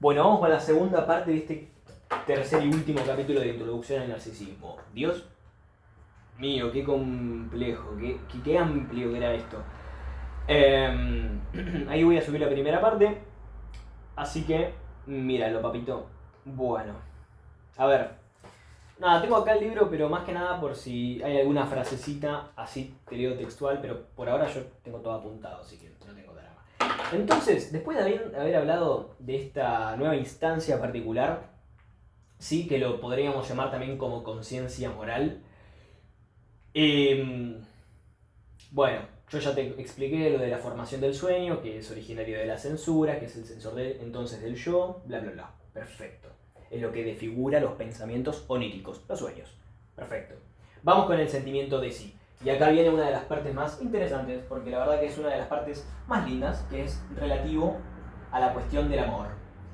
Bueno, vamos con la segunda parte de este tercer y último capítulo de Introducción al Narcisismo. Dios mío, qué complejo, qué amplio que era esto. Ahí voy a subir la primera parte. Así que, míralo, papito. Bueno, a ver. Nada, tengo acá el libro, pero más que nada por si hay alguna frasecita, así te leo textual, pero por ahora yo tengo todo apuntado, así que no tengo drama. Entonces, después de haber hablado de esta nueva instancia particular, sí, que lo podríamos llamar también como conciencia moral, bueno, yo ya te expliqué lo de la formación del sueño, que es originario de la censura, que es el sensor entonces del yo, bla bla bla. Perfecto. Es lo que desfigura los pensamientos oníricos, los sueños. Perfecto. Vamos con el sentimiento de sí. Y acá viene una de las partes más interesantes, porque la verdad que es una de las partes más lindas, que es relativo a la cuestión del amor.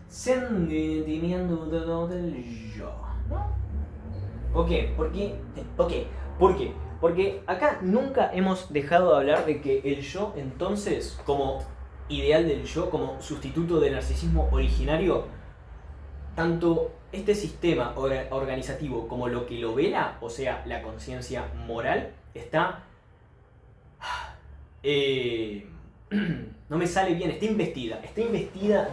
Sentimiento del yo, ¿no? ¿Por qué? ¿Por qué? Porque acá nunca hemos dejado de hablar de que el yo, entonces, como ideal del yo, como sustituto del narcisismo originario, tanto este sistema organizativo como lo que lo vela, o sea, la conciencia moral, está... no me sale bien, está investida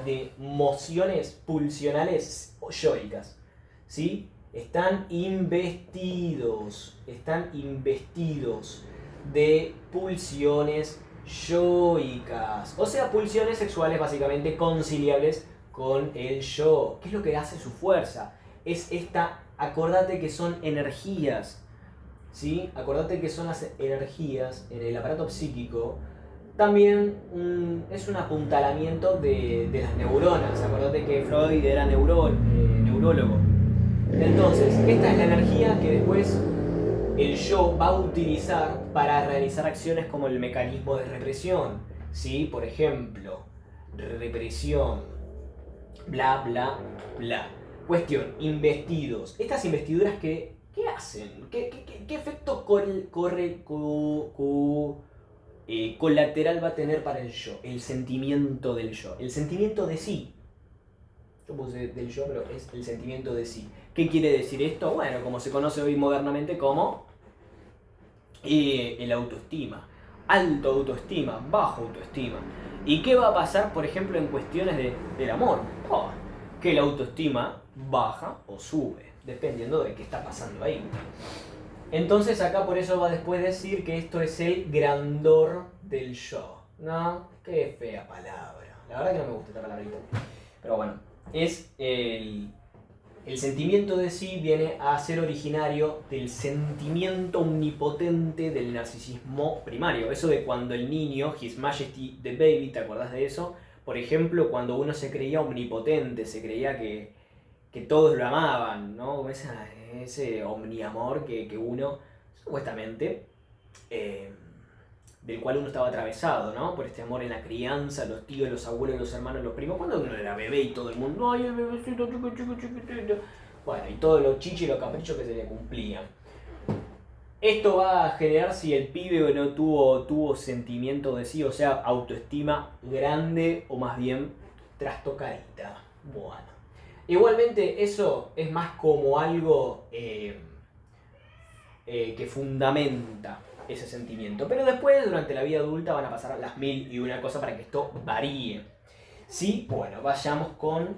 de mociones pulsionales yoicas, ¿sí? Están investidos de pulsiones yoicas, o sea, pulsiones sexuales básicamente conciliables con el yo. ¿Qué es lo que hace su fuerza? Es esta, acordate que son energías, ¿sí? Acordate que son las energías en el aparato psíquico. También es un apuntalamiento de las neuronas. Acordate que Freud era neurólogo. Entonces, esta es la energía que después el yo va a utilizar para realizar acciones como el mecanismo de represión, ¿sí? Por ejemplo, represión, bla, bla, bla. Cuestión, investidos. Estas investiduras, ¿qué hacen? ¿Qué efecto colateral va a tener para el yo? El sentimiento del yo. El sentimiento de sí. Yo puse del yo, pero es el sentimiento de sí. ¿Qué quiere decir esto? Bueno, como se conoce hoy modernamente como el autoestima. Alto autoestima, bajo autoestima. ¿Y qué va a pasar, por ejemplo, en cuestiones del amor? Oh, que la autoestima baja o sube, dependiendo de qué está pasando ahí. Entonces acá por eso va después decir que esto es el grandor del yo. ¿No? Qué fea palabra. La verdad que no me gusta esta palabrita. Pero bueno, es el sentimiento de sí viene a ser originario del sentimiento omnipotente del narcisismo primario. Eso de cuando el niño, His Majesty the Baby, ¿te acordás de eso? Por ejemplo, cuando uno se creía omnipotente, se creía que todos lo amaban, ¿no? Como ese omniamor que uno, supuestamente, del cual uno estaba atravesado, ¿no? Por este amor en la crianza, los tíos, los abuelos, los hermanos, los primos. Cuando uno era bebé y todo el mundo, ¡ay, el bebecito chiquitito! Bueno, y todos los chichis y los caprichos que se le cumplían. Esto va a generar si el pibe no tuvo sentimiento de sí, o sea, autoestima grande o más bien trastocadita. Bueno. Igualmente eso es más como algo que fundamenta ese sentimiento. Pero después, durante la vida adulta, van a pasar las mil y una cosas para que esto varíe. Sí, bueno, vayamos con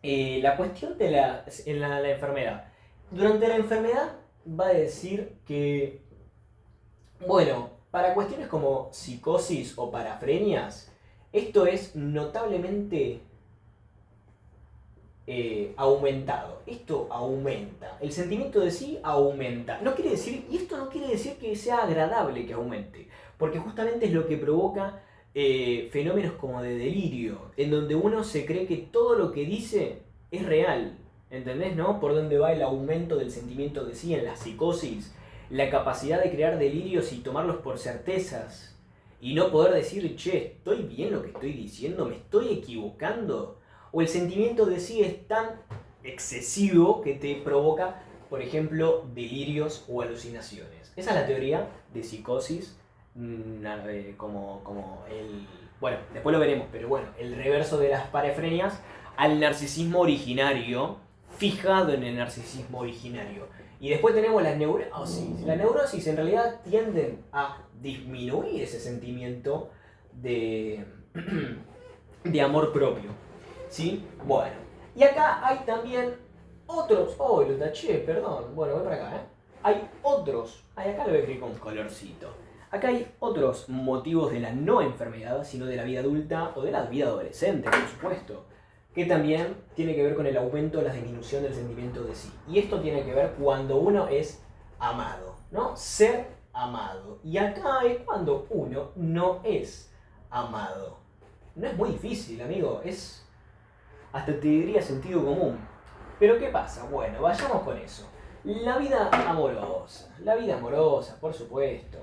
la cuestión de la enfermedad. Durante la enfermedad va a decir que, bueno, para cuestiones como psicosis o parafrenias, esto es notablemente aumentado. Esto aumenta. El sentimiento de sí aumenta. No quiere decir, y esto no quiere decir que sea agradable que aumente, porque justamente es lo que provoca fenómenos como de delirio, en donde uno se cree que todo lo que dice es real. ¿Entendés, no? Por dónde va el aumento del sentimiento de sí en la psicosis, la capacidad de crear delirios y tomarlos por certezas, y no poder decir, che, ¿estoy bien lo que estoy diciendo? ¿Me estoy equivocando? O el sentimiento de sí es tan excesivo que te provoca, por ejemplo, delirios o alucinaciones. Esa es la teoría de psicosis, como el... Bueno, después lo veremos, pero bueno, el reverso de las parafrenias al narcisismo originario, fijado en el narcisismo originario. Y después tenemos las neurosis. Las neurosis en realidad tienden a disminuir ese sentimiento de, de amor propio. ¿Sí? Bueno. Y acá hay también otros... Oh, lo taché, perdón. Bueno, voy para acá, ¿eh? Hay otros... acá lo voy a escribir con colorcito. Acá hay otros motivos de la no enfermedad, sino de la vida adulta o de la vida adolescente, por supuesto, que también tiene que ver con el aumento o la disminución del sentimiento de sí. Y esto tiene que ver cuando uno es amado, ¿no? Ser amado. Y acá es cuando uno no es amado. No es muy difícil, amigo, es hasta te diría sentido común. Pero ¿qué pasa? Bueno, vayamos con eso. La vida amorosa, por supuesto.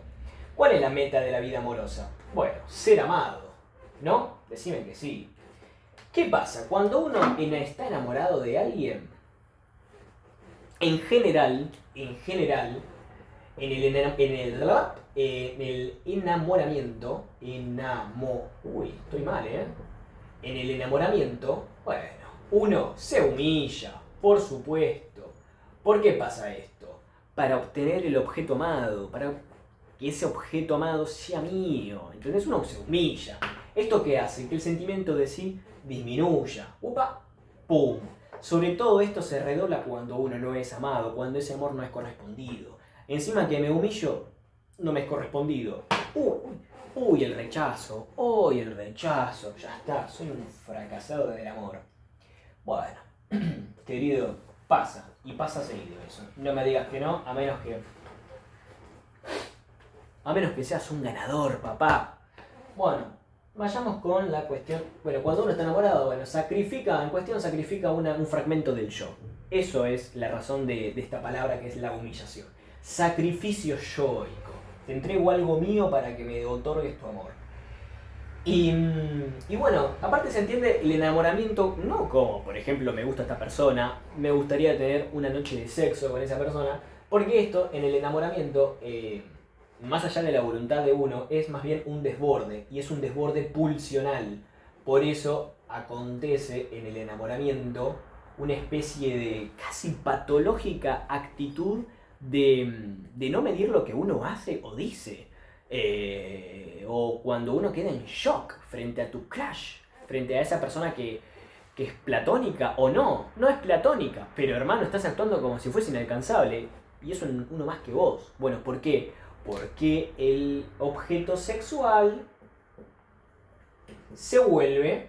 ¿Cuál es la meta de la vida amorosa? Bueno, ser amado, ¿no? Decime que sí. ¿Qué pasa? Cuando uno está enamorado de alguien, en general, en el enamoramiento, uy, estoy mal, ¿eh? En el enamoramiento, bueno, uno se humilla, por supuesto. ¿Por qué pasa esto? Para obtener el objeto amado, para que ese objeto amado sea mío. ¿Entendés? Uno se humilla. ¿Esto qué hace? Que el sentimiento de sí disminuya. ¡Upa! ¡Pum! Sobre todo esto se redobla cuando uno no es amado, cuando ese amor no es correspondido. Encima que me humillo, no me es correspondido. Uy, el rechazo. Uy, el rechazo. Ya está, soy un fracasado del amor. Bueno, querido, pasa. Y pasa seguido eso. No me digas que no, a menos que seas un ganador, papá. Bueno, vayamos con la cuestión. Bueno, cuando uno está enamorado, bueno, sacrifica un fragmento del yo. Eso es la razón de esta palabra que es la humillación. Sacrificio yoico. Te entrego algo mío para que me otorgues tu amor. Y bueno, aparte se entiende el enamoramiento no como, por ejemplo, me gusta esta persona, me gustaría tener una noche de sexo con esa persona, porque esto en el enamoramiento, más allá de la voluntad de uno, es más bien un desborde, y es un desborde pulsional. Por eso acontece en el enamoramiento una especie de casi patológica actitud de no medir lo que uno hace o dice. O cuando uno queda en shock frente a tu crush, frente a esa persona que es platónica o no es platónica, pero hermano, estás actuando como si fuese inalcanzable y es uno más que vos. Bueno, ¿por qué? Porque el objeto sexual se vuelve,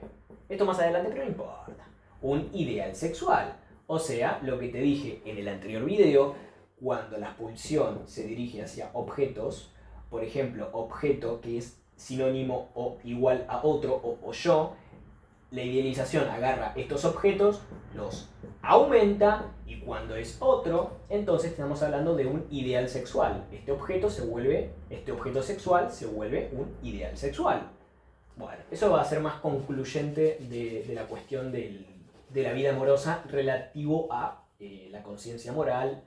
esto más adelante pero no importa, un ideal sexual. O sea, lo que te dije en el anterior video, cuando la pulsión se dirige hacia objetos, por ejemplo, objeto que es sinónimo o igual a otro o yo, la idealización agarra estos objetos, los aumenta y cuando es otro, entonces estamos hablando de un ideal sexual. Este objeto sexual se vuelve un ideal sexual. Bueno, eso va a ser más concluyente de la cuestión de la vida amorosa relativo a la conciencia moral,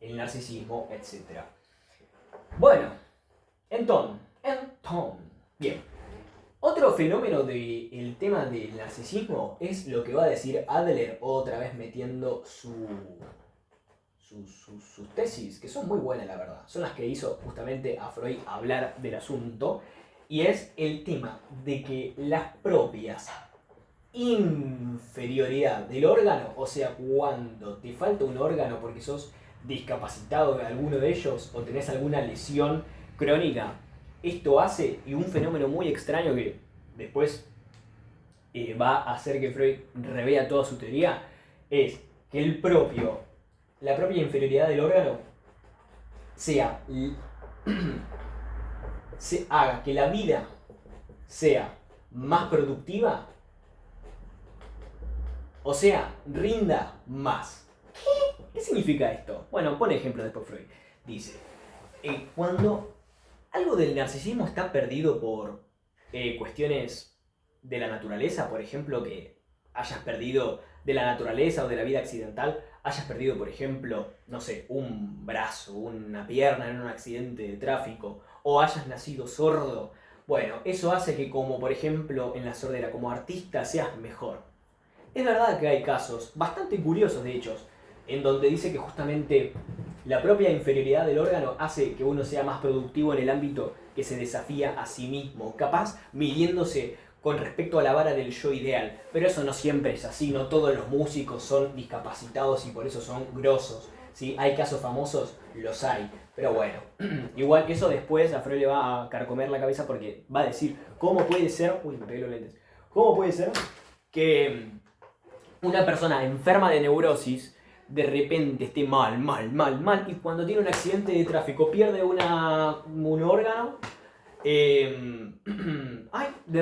el narcisismo, etc. Bueno, entonces, bien. Otro fenómeno del tema del narcisismo es lo que va a decir Adler, otra vez metiendo sus tesis, que son muy buenas la verdad. Son las que hizo justamente a Freud hablar del asunto. Y es el tema de que las propias inferioridad del órgano, o sea, cuando te falta un órgano porque sos discapacitado de alguno de ellos o tenés alguna lesión crónica, esto hace, y un fenómeno muy extraño que después va a hacer que Freud revea toda su teoría, es que la propia inferioridad del órgano se haga que la vida sea más productiva, o sea, rinda más. ¿Qué significa esto? Bueno, pone ejemplo después Freud. Dice, cuando algo del narcisismo está perdido por cuestiones de la naturaleza, por ejemplo, que hayas perdido de la naturaleza o de la vida accidental, hayas perdido, por ejemplo, no sé, un brazo, una pierna en un accidente de tráfico, o hayas nacido sordo, bueno, eso hace que como, por ejemplo, en la sordera, como artista seas mejor. Es verdad que hay casos, bastante curiosos de hecho, en donde dice que justamente la propia inferioridad del órgano hace que uno sea más productivo en el ámbito que se desafía a sí mismo, capaz midiéndose con respecto a la vara del yo ideal. Pero eso no siempre es así, no todos los músicos son discapacitados y por eso son grosos. ¿Sí? Hay casos famosos, los hay. Pero bueno, igual que eso después a Freud le va a carcomer la cabeza porque va a decir, ¿cómo puede ser? Uy, me pegué los lentes. ¿Cómo puede ser que una persona enferma de neurosis de repente esté mal, y cuando tiene un accidente de tráfico pierde un órgano, de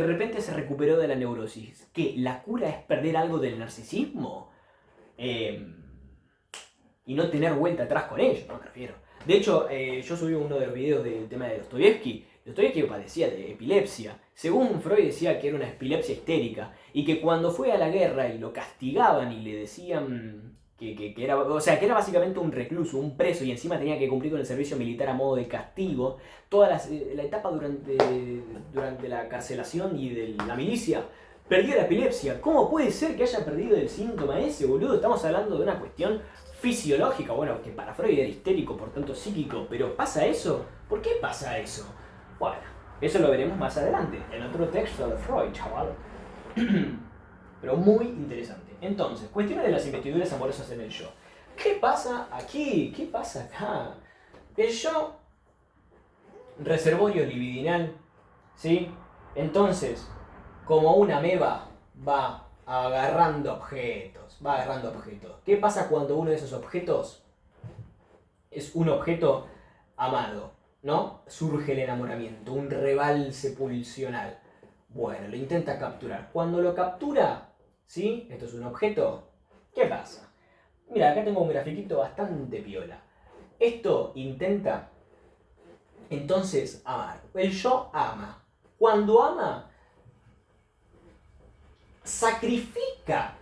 repente se recuperó de la neurosis? ¿Qué? ¿La cura es perder algo del narcisismo? Y no tener vuelta atrás con ello, ¿no? Me refiero. De hecho, yo subí uno de los videos del tema de Dostoyevsky. Dostoyevsky padecía de epilepsia. Según Freud decía que era una epilepsia histérica y que cuando fue a la guerra y lo castigaban y le decían que era, o sea, que era básicamente un recluso, un preso y encima tenía que cumplir con el servicio militar a modo de castigo, toda la etapa durante la carcelación y de la milicia, perdió la epilepsia. ¿Cómo puede ser que haya perdido el síntoma ese, boludo? Estamos hablando de una cuestión fisiológica, bueno, que para Freud era histérico, por tanto psíquico, pero ¿pasa eso? ¿Por qué pasa eso? Bueno, eso lo veremos más adelante, en otro texto de Freud, chaval. Pero muy interesante. Entonces, cuestiones de las investiduras amorosas en el yo. ¿Qué pasa aquí? ¿Qué pasa acá? El yo, reservorio libidinal, ¿sí? Entonces, como una ameba va agarrando objetos, ¿Qué pasa cuando uno de esos objetos es un objeto amado, ¿no? Surge el enamoramiento, un rebalse pulsional. Bueno, lo intenta capturar. Cuando lo captura, ¿sí? Esto es un objeto. ¿Qué pasa? Mira, acá tengo un grafiquito bastante piola. Esto intenta, entonces, amar. El yo ama. Cuando ama, sacrifica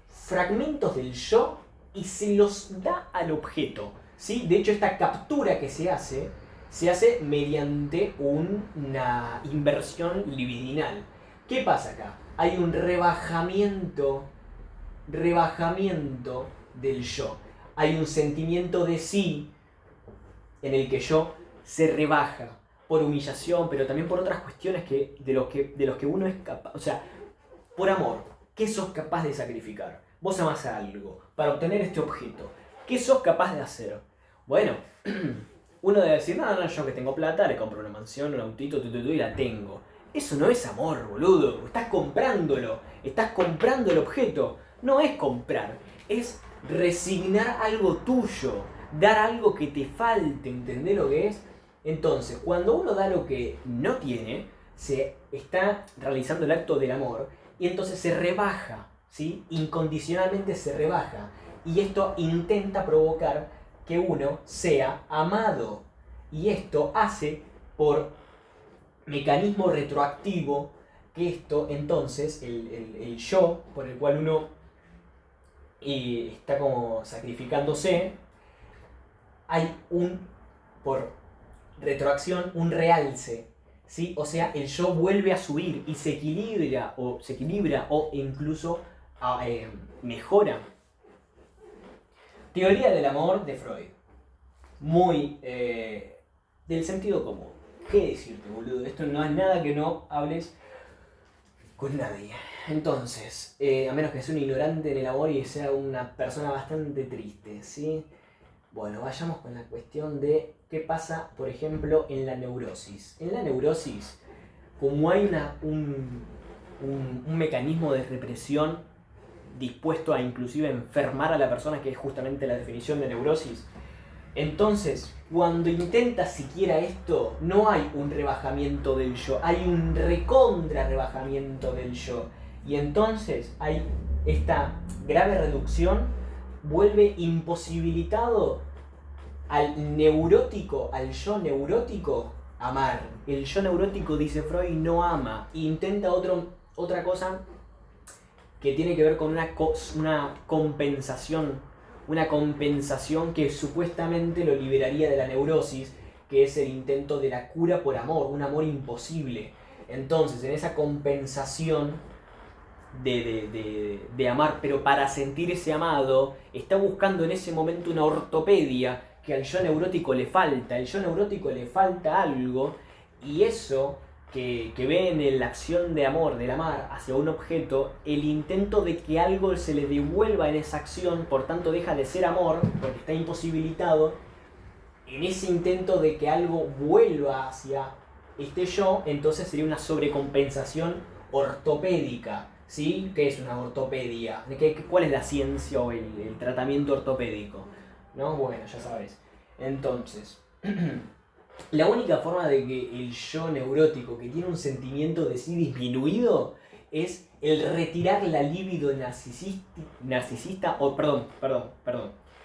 fragmentos del yo y se los da al objeto, ¿sí? De hecho, esta captura que se hace mediante una inversión libidinal. ¿Qué pasa acá? Hay un rebajamiento del yo. Hay un sentimiento de sí en el que yo se rebaja por humillación, pero también por otras cuestiones de los que uno es capaz, o sea, por amor, ¿qué sos capaz de sacrificar? Vos amás a algo para obtener este objeto. ¿Qué sos capaz de hacer? Bueno, uno debe decir, no, yo que tengo plata, le compro una mansión, un autito, y la tengo. Eso no es amor, boludo. Estás comprándolo. Estás comprando el objeto. No es comprar, es resignar algo tuyo, dar algo que te falte, ¿entendés lo que es? Entonces, cuando uno da lo que no tiene, se está realizando el acto del amor y entonces se rebaja, ¿sí? Incondicionalmente se rebaja. Y esto intenta provocar que uno sea amado. Y esto hace por mecanismo retroactivo que esto, entonces, el yo por el cual uno está como sacrificándose, hay por retroacción, un realce, ¿sí? O sea, el yo vuelve a subir y se equilibra o incluso mejora. Teoría del amor de Freud. Muy del sentido común. ¿Qué decirte, boludo? Esto no es nada que no hables con nadie. Entonces, a menos que sea un ignorante en el amor y sea una persona bastante triste, ¿sí? Bueno, vayamos con la cuestión de qué pasa, por ejemplo, en la neurosis. En la neurosis, como hay un mecanismo de represión dispuesto a inclusive enfermar a la persona, que es justamente la definición de neurosis, entonces, cuando intentas siquiera esto, no hay un rebajamiento del yo, hay un recontra rebajamiento del yo. Y entonces hay esta grave reducción, vuelve imposibilitado al neurótico, al yo neurótico, amar. El yo neurótico, dice Freud, no ama, intenta otra cosa que tiene que ver con una compensación que supuestamente lo liberaría de la neurosis, que es el intento de la cura por amor, un amor imposible. Entonces, en esa compensación, de amar, pero para sentirse amado, está buscando en ese momento una ortopedia que al yo neurótico le falta. Al yo neurótico le falta algo, y eso que ve en la acción de amor, del amar hacia un objeto, el intento de que algo se le devuelva en esa acción, por tanto deja de ser amor, porque está imposibilitado, en ese intento de que algo vuelva hacia este yo, entonces sería una sobrecompensación ortopédica. ¿Sí? ¿Qué es una ortopedia? ¿Cuál es la ciencia o el tratamiento ortopédico? ¿No? Bueno, ya sabes. Entonces, la única forma de que el yo neurótico, que tiene un sentimiento de sí disminuido, es el retirar la libido narcisista, o perdón,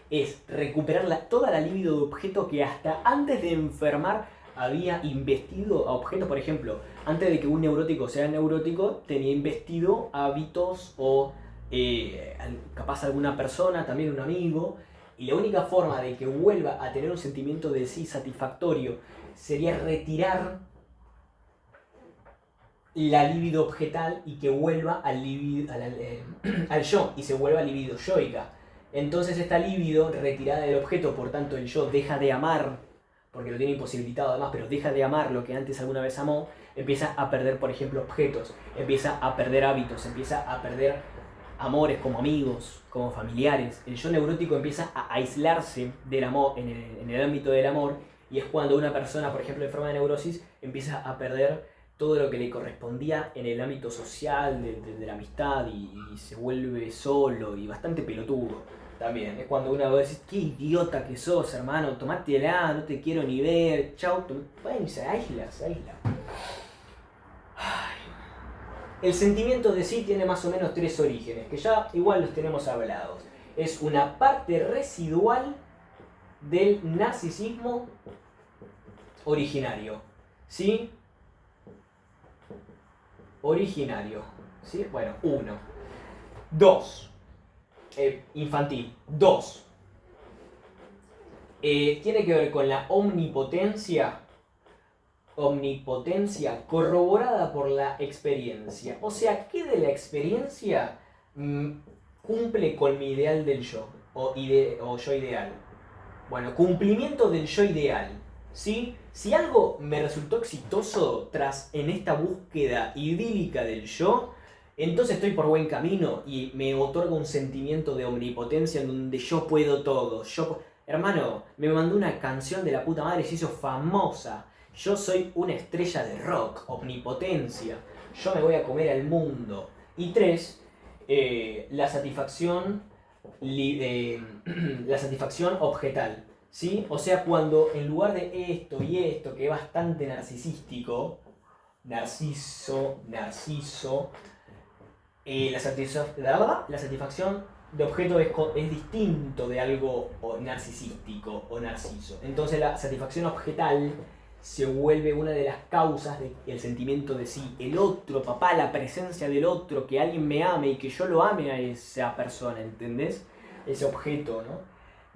es recuperar toda la libido de objeto que hasta antes de enfermar había investido a objetos. Por ejemplo, antes de que un neurótico sea neurótico, tenía investido hábitos o capaz alguna persona, también un amigo, y la única forma de que vuelva a tener un sentimiento de sí satisfactorio sería retirar la libido objetal y que vuelva al yo, y se vuelva libido yoica. Entonces esta libido retirada del objeto, por tanto el yo deja de amar, porque lo tiene imposibilitado además, pero deja de amar lo que antes alguna vez amó, empieza a perder, por ejemplo, objetos, empieza a perder hábitos, empieza a perder amores como amigos, como familiares. El yo neurótico empieza a aislarse del amor, en el ámbito del amor, y es cuando una persona, por ejemplo, enferma de neurosis, empieza a perder todo lo que le correspondía en el ámbito social, de la amistad, y se vuelve solo y bastante pelotudo. También es cuando una vez dice, qué idiota que sos, hermano, tomátela, no te quiero ni ver, chau, bueno, se aísla. El sentimiento de sí tiene más o menos 3 orígenes, que ya igual los tenemos hablados. Es una parte residual del narcisismo originario, ¿sí? Originario, ¿sí? Bueno, 1. 2. Infantil. 2. Tiene que ver con la omnipotencia corroborada por la experiencia. O sea, ¿qué de la experiencia cumple con mi ideal del yo? O yo ideal. Bueno, cumplimiento del yo ideal. ¿Sí? Si algo me resultó exitoso en esta búsqueda idílica del yo, entonces estoy por buen camino y me otorga un sentimiento de omnipotencia en donde yo puedo todo. Hermano, me mandó una canción de la puta madre y se hizo famosa. Yo soy una estrella de rock, omnipotencia. Yo me voy a comer al mundo. Y 3, la satisfacción objetal. ¿Sí? O sea, cuando en lugar de esto y esto, que es bastante narcisístico, narciso, la satisfacción de objeto es distinto de algo narcisístico o narciso. Entonces la satisfacción objetal se vuelve una de las causas del sentimiento de sí. El otro, papá, la presencia del otro, que alguien me ame y que yo lo ame a esa persona, ¿entendés? Ese objeto, ¿no?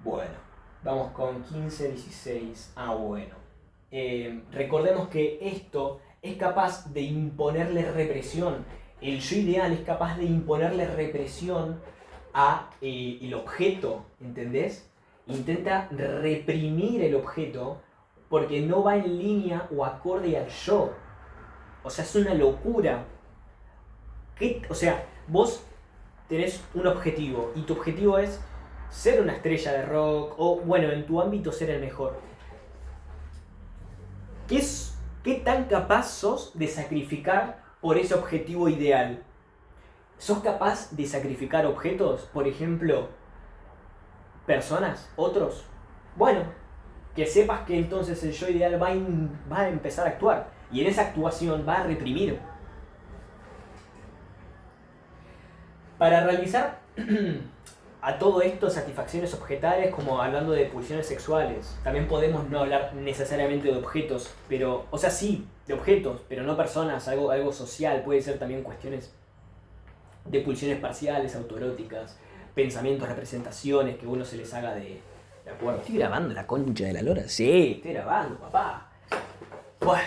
Bueno, vamos con 15, 16. Bueno. Recordemos que esto es capaz de imponerle represión. El yo ideal es capaz de imponerle represión a el objeto, ¿entendés? Intenta reprimir el objeto porque no va en línea o acorde al yo. O sea, es una locura. O sea, vos tenés un objetivo y tu objetivo es ser una estrella de rock o, bueno, en tu ámbito ser el mejor. ¿Qué tan capaz sos de sacrificar por ese objetivo ideal? ¿Sos capaz de sacrificar objetos? Por ejemplo, personas, otros. Bueno, que sepas que entonces el yo ideal va a empezar a actuar. Y en esa actuación va a reprimir. Para realizar a todo esto satisfacciones objetales, como hablando de pulsiones sexuales, también podemos no hablar necesariamente de objetos, pero, o sea, sí, de objetos, pero no personas, algo social. Puede ser también cuestiones de pulsiones parciales, autoeróticas, pensamientos, representaciones que uno se les haga de acuerdo. ¿Estoy grabando la concha de la lora? Sí, estoy grabando, papá. Bueno,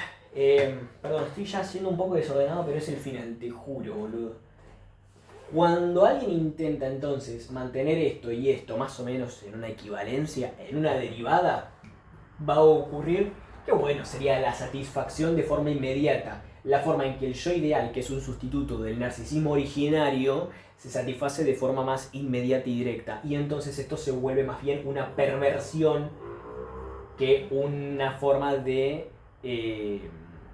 perdón, estoy ya siendo un poco desordenado, pero es el final, te juro, boludo. Cuando alguien intenta entonces mantener esto y esto más o menos en una equivalencia, en una derivada, va a ocurrir que bueno, sería la satisfacción de forma inmediata, la forma en que el yo ideal, que es un sustituto del narcisismo originario, se satisface de forma más inmediata y directa. Y entonces esto se vuelve más bien una perversión que una forma de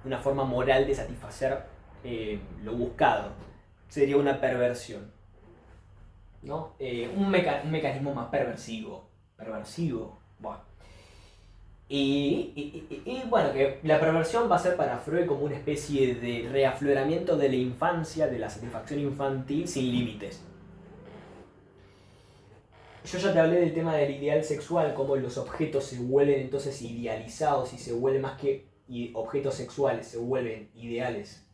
una forma moral de satisfacer lo buscado. Sería una perversión, ¿no? Un mecanismo más perversivo. Bueno. Y bueno, que la perversión va a ser para Freud como una especie de reafloramiento de la infancia, de la satisfacción infantil sin límites. Yo ya te hablé del tema del ideal sexual, cómo los objetos se vuelven entonces idealizados y se vuelven más que objetos sexuales, se vuelven ideales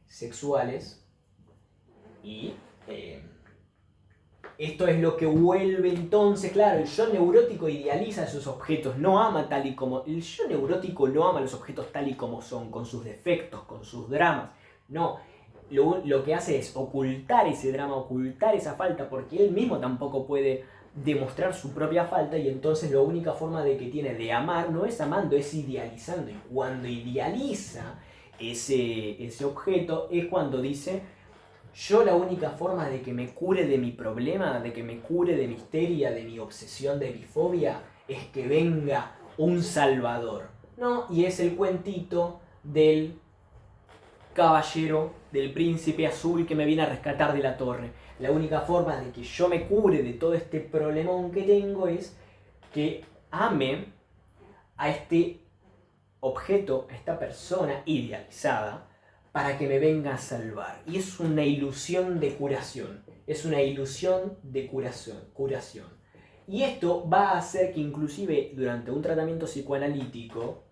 sexuales. Y esto es lo que vuelve entonces, claro, el yo neurótico idealiza esos objetos, no ama tal y como... El yo neurótico no ama los objetos tal y como son, con sus defectos, con sus dramas. No, lo que hace es ocultar ese drama, ocultar esa falta, porque él mismo tampoco puede demostrar su propia falta, y entonces la única forma de que tiene de amar no es amando, es idealizando. Y cuando idealiza ese objeto es cuando dice: yo la única forma de que me cure de mi problema, de que me cure de mi histeria, de mi obsesión, de mi fobia, es que venga un salvador, ¿no? Y es el cuentito del caballero, del príncipe azul que me viene a rescatar de la torre. La única forma de que yo me cure de todo este problemón que tengo es que ame a este objeto, a esta persona idealizada, para que me venga a salvar. Y es una ilusión de curación. Es una ilusión de curación. Y esto va a hacer que inclusive durante un tratamiento psicoanalítico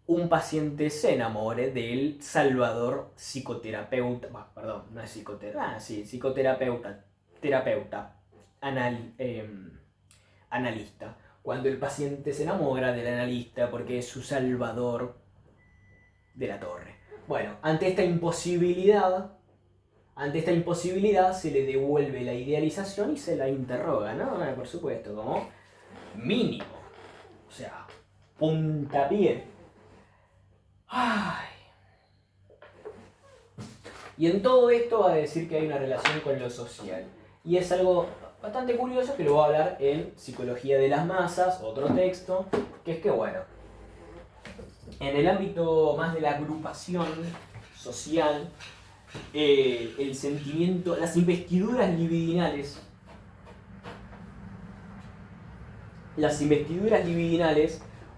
un paciente se enamore del salvador psicoterapeuta, perdón, no es psicoterapeuta, psicoterapeuta, terapeuta, analista. Cuando el paciente se enamora del analista porque es su salvador de la torre. Bueno, ante esta imposibilidad se le devuelve la idealización y se la interroga, ¿no? Por supuesto, como mínimo. O sea, puntapié. Ay. Y en todo esto va a decir que hay una relación con lo social. Y es algo bastante curioso que lo voy a hablar en Psicología de las Masas, otro texto, que es que, bueno, en el ámbito más de la agrupación social, el sentimiento, las investiduras libidinales,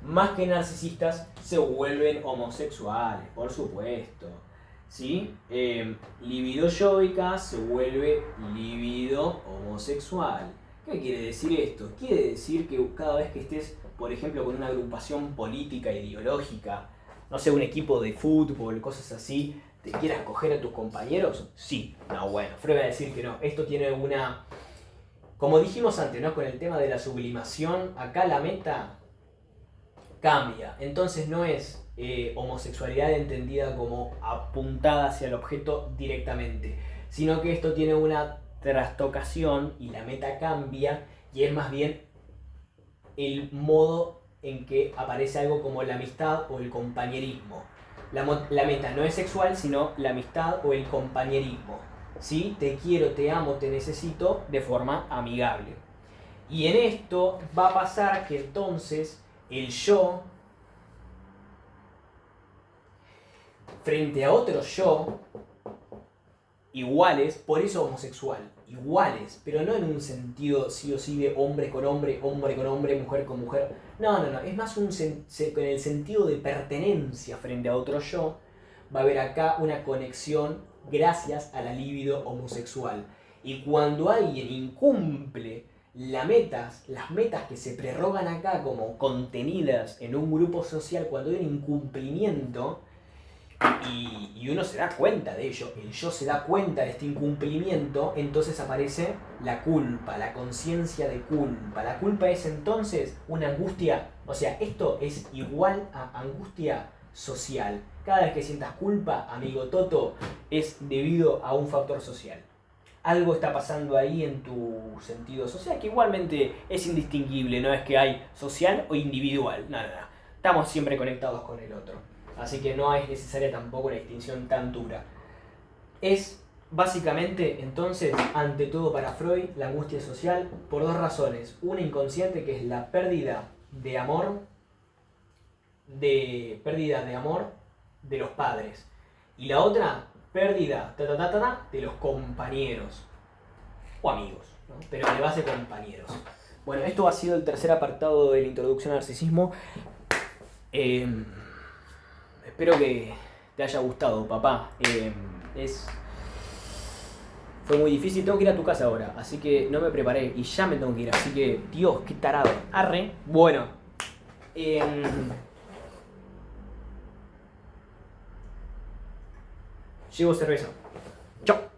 más que narcisistas, se vuelven homosexuales, por supuesto. ¿Sí? Libido yoica se vuelve libido homosexual. ¿Qué quiere decir esto? Quiere decir que cada vez que estés, por ejemplo, con una agrupación política, ideológica, no sé, un equipo de fútbol, cosas así, ¿te quieras coger a tus compañeros? Sí. No, bueno, Freud va a decir que no. Esto tiene una... Como dijimos antes, ¿no? Con el tema de la sublimación, acá la meta cambia. Entonces no es homosexualidad entendida como apuntada hacia el objeto directamente, sino que esto tiene una trastocación y la meta cambia, y es más bien el modo en que aparece algo como la amistad o el compañerismo. La meta no es sexual, sino la amistad o el compañerismo. ¿Sí? Te quiero, te amo, te necesito de forma amigable. Y en esto va a pasar que entonces el yo, frente a otro yo, iguales, por eso homosexual, iguales, pero no en un sentido sí o sí de hombre con hombre, mujer con mujer. No, es más con el sentido de pertenencia frente a otro yo. Va a haber acá una conexión gracias a la libido homosexual. Y cuando alguien incumple las metas que se prerrogan acá como contenidas en un grupo social, cuando hay un incumplimiento, y uno se da cuenta de ello, el yo se da cuenta de este incumplimiento, entonces aparece la culpa, la conciencia de culpa. La culpa es entonces una angustia, o sea, esto es igual a angustia social. Cada vez que sientas culpa, amigo Toto, es debido a un factor social. algo está pasando ahí en tu sentido social, que igualmente es indistinguible, no es que hay social o individual, nada. Estamos siempre conectados con el otro. Así que no es necesaria tampoco una distinción tan dura. Es básicamente, entonces, ante todo para Freud, la angustia social por dos razones. Una inconsciente, que es la pérdida de amor de los padres. Y la otra, pérdida de los compañeros o amigos, ¿no? Pero de base compañeros. Bueno, esto ha sido el tercer apartado de la introducción al narcisismo. Espero que te haya gustado, papá. Fue muy difícil, tengo que ir a tu casa ahora, así que no me preparé y ya me tengo que ir, así que, Dios, qué tarado. Arre. Bueno. Llevo cerveza. Chao.